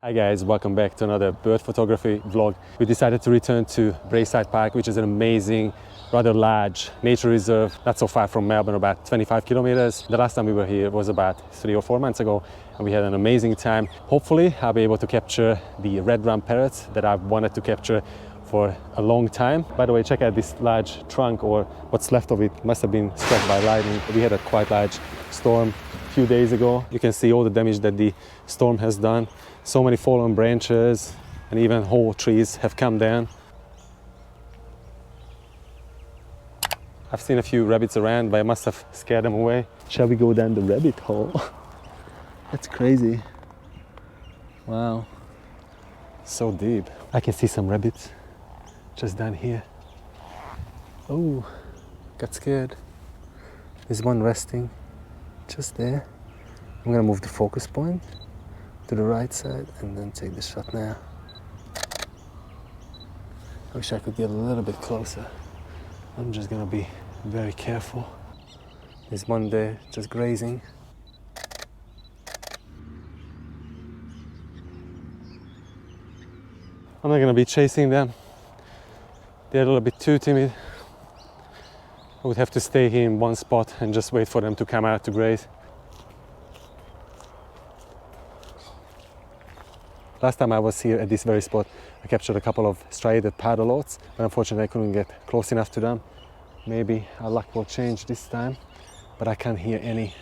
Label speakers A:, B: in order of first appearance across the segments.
A: Hi guys, welcome back to another bird photography vlog. We decided to return to Braeside Park, which is an amazing, rather large nature reserve, not so far from Melbourne, about 25 kilometers. The last time we were here was about 3 or 4 months ago, and we had an amazing time. Hopefully, I'll be able to capture the red-rumped parrots that I've wanted to capture for a long time. By the way, check out this large trunk, or what's left of it must have been struck by lightning. We had a quite large storm a few days ago. You can see all the damage that the storm has done. So many fallen branches, and even whole trees have come down. I've seen a few rabbits around, but I must have scared them away. Shall we go down the rabbit hole? That's crazy. Wow. So deep. I can see some rabbits just down here. Oh, got scared. There's one resting just there. I'm gonna move the focus point to the right side and then take the shot now. I wish I could get a little bit closer. I'm just gonna be very careful. There's one there just grazing. I'm not gonna be chasing them. They're a little bit too timid. I would have to stay here in one spot and just wait for them to come out to graze. Last time I was here at this very spot, I captured a couple of striated parrots, but unfortunately I couldn't get close enough to them. Maybe our luck will change this time, but I can't hear any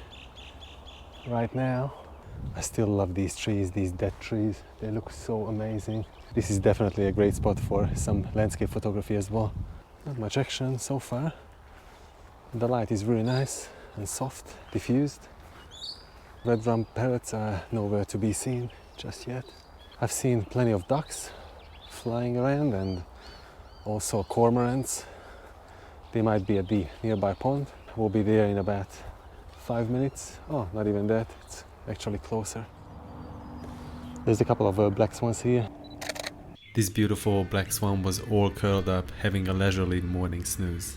A: right now. I still love these trees, these dead trees. They look so amazing. This is definitely a great spot for some landscape photography as well. Not much action so far. The light is really nice and soft, diffused. Red-rumped parrots are nowhere to be seen just yet. I've seen plenty of ducks flying around and also cormorants. They might be at the nearby pond. We'll be there in about 5 minutes. Oh, not even that, it's actually closer. There's a couple of black swans here. This beautiful black swan was all curled up, having a leisurely morning snooze.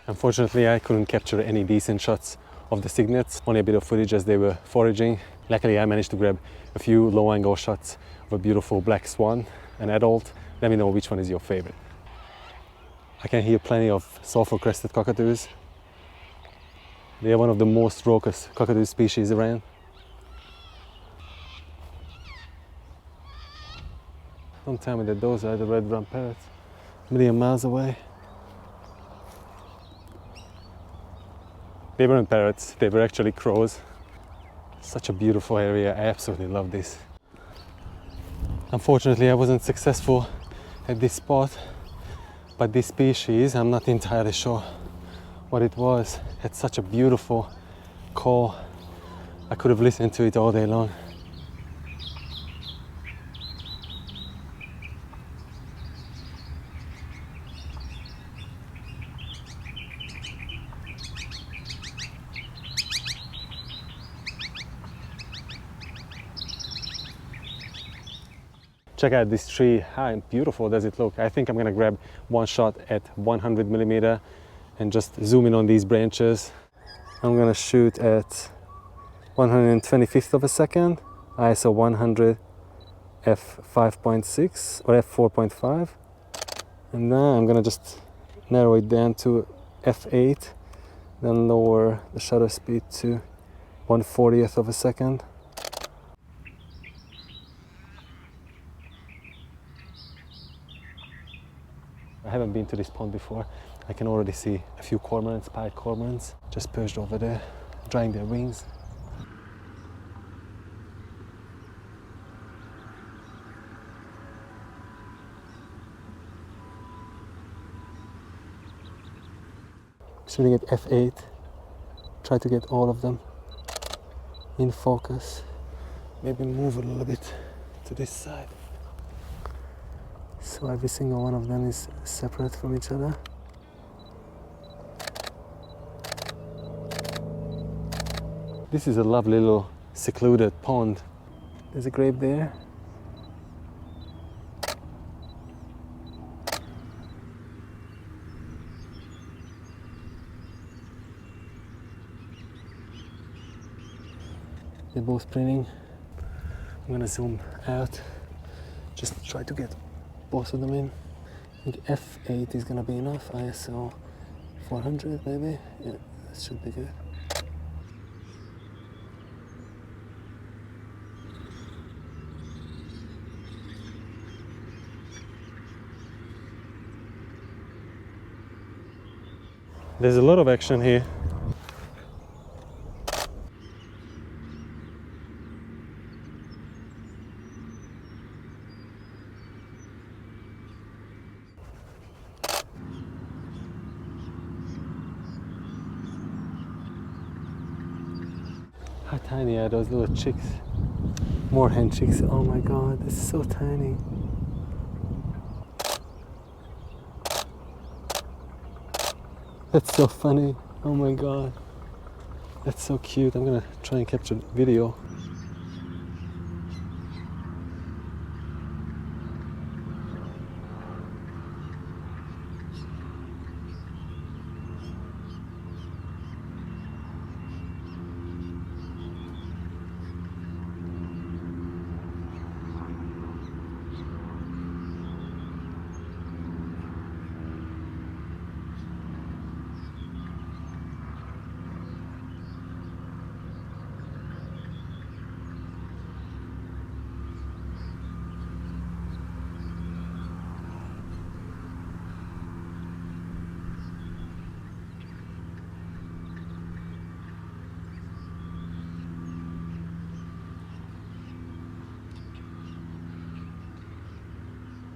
A: Unfortunately, I couldn't capture any decent shots of the cygnets, only a bit of footage as they were foraging. Luckily, I managed to grab a few low-angle shots of a beautiful black swan, an adult. Let me know which one is your favorite. I can hear plenty of sulfur-crested cockatoos. They are one of the most raucous cockatoo species around. Don't tell me that those are the red-rumped parrots, a million miles away. They weren't parrots, they were actually crows. Such a beautiful area, I absolutely love this. Unfortunately, I wasn't successful at this spot, but this species, I'm not entirely sure what it was. It had such a beautiful call. I could have listened to it all day long. Check out this tree, how beautiful does it look. I think I'm gonna grab one shot at 100mm and just zoom in on these branches. I'm gonna shoot at 125th of a second, ISO 100, f5.6 or f4.5. And now I'm gonna just narrow it down to f8, then lower the shutter speed to 1/40th of a second. I haven't been to this pond before. I can already see a few cormorants, pied cormorants, just perched over there, drying their wings. Shooting at f8. Try to get all of them in focus. Maybe move a little bit to this side. So every single one of them is separate from each other. This is a lovely little secluded pond. There's a grape there. They're both printing. I'm gonna zoom out. Just try to get both of them in. I think f8 is gonna be enough. ISO 400 maybe. Yeah, that should be good. There's a lot of action here. How tiny are those little chicks? More hen chicks. Oh my god, this is so tiny. That's so funny. Oh my god. That's so cute. I'm gonna try and capture video.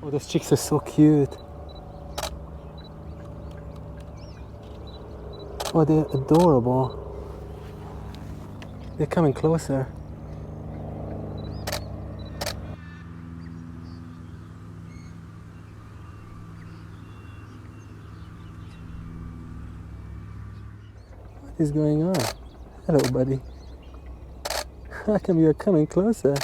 A: Oh, those chicks are so cute. Oh, they're adorable. They're coming closer. What is going on? Hello, buddy. How come you're coming closer?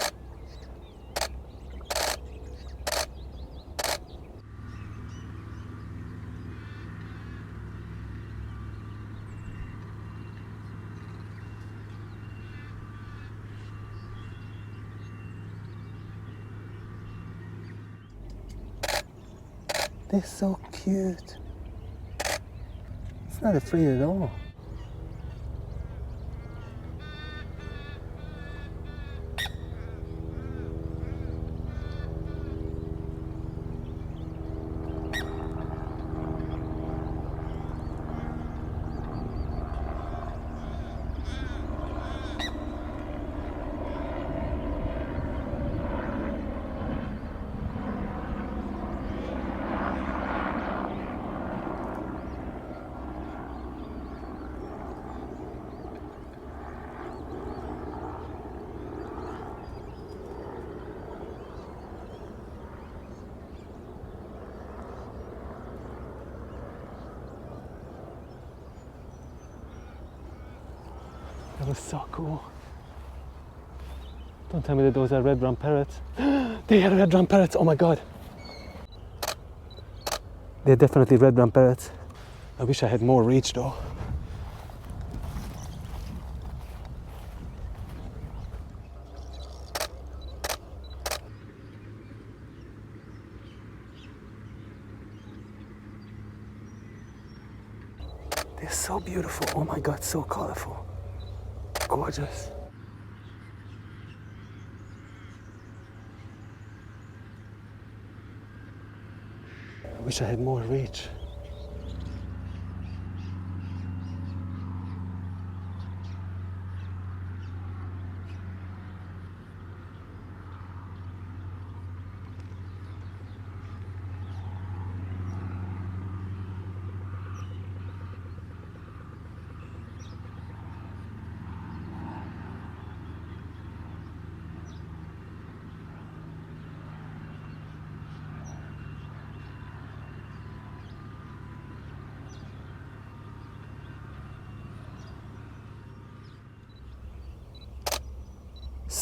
A: They're so cute. It's not afraid at all. That was so cool. Don't tell me that those are red-rumped parrots. They are red-rumped parrots, oh my god. They're definitely red-rumped parrots. I wish I had more reach though. They're so beautiful, oh my god, so colorful. Gorgeous. I wish I had more reach.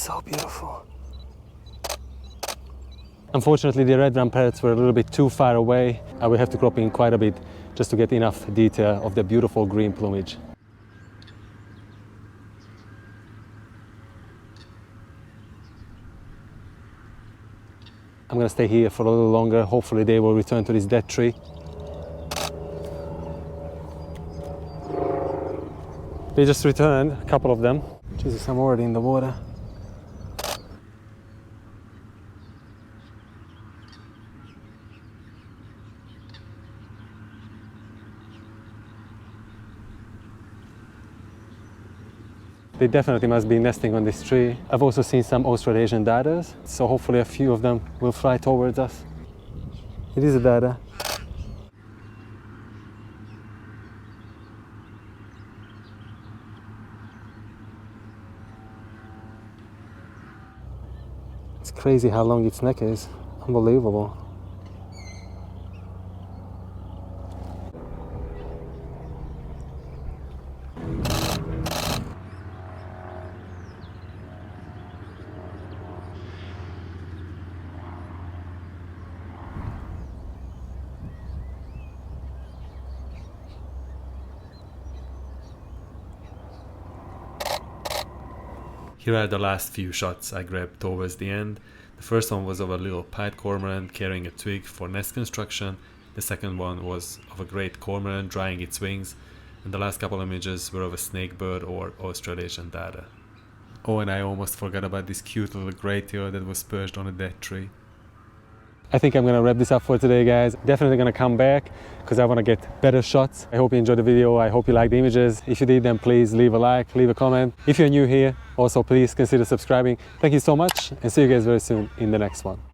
A: So beautiful. Unfortunately, the red-rumped parrots were a little bit too far away. I will have to crop in quite a bit just to get enough detail of the beautiful green plumage. I'm gonna stay here for a little longer. Hopefully they will return to this dead tree. They just returned, a couple of them. Jesus, I'm already in the water. They definitely must be nesting on this tree. I've also seen some Australasian darters, so hopefully a few of them will fly towards us. It is a darter. It's crazy how long its neck is. Unbelievable.
B: Here are the last few shots I grabbed towards the end. The first one was of a little pied cormorant carrying a twig for nest construction. The second one was of a great cormorant drying its wings. And the last couple images were of a snakebird or Australasian darter. Oh, and I almost forgot about this cute little grey tail that was perched on a dead tree.
A: I think I'm gonna wrap this up for today, guys. Definitely gonna come back because I wanna get better shots. I hope you enjoyed the video. I hope you liked the images. If you did, then please leave a like, leave a comment. If you're new here, also please consider subscribing. Thank you so much and see you guys very soon in the next one.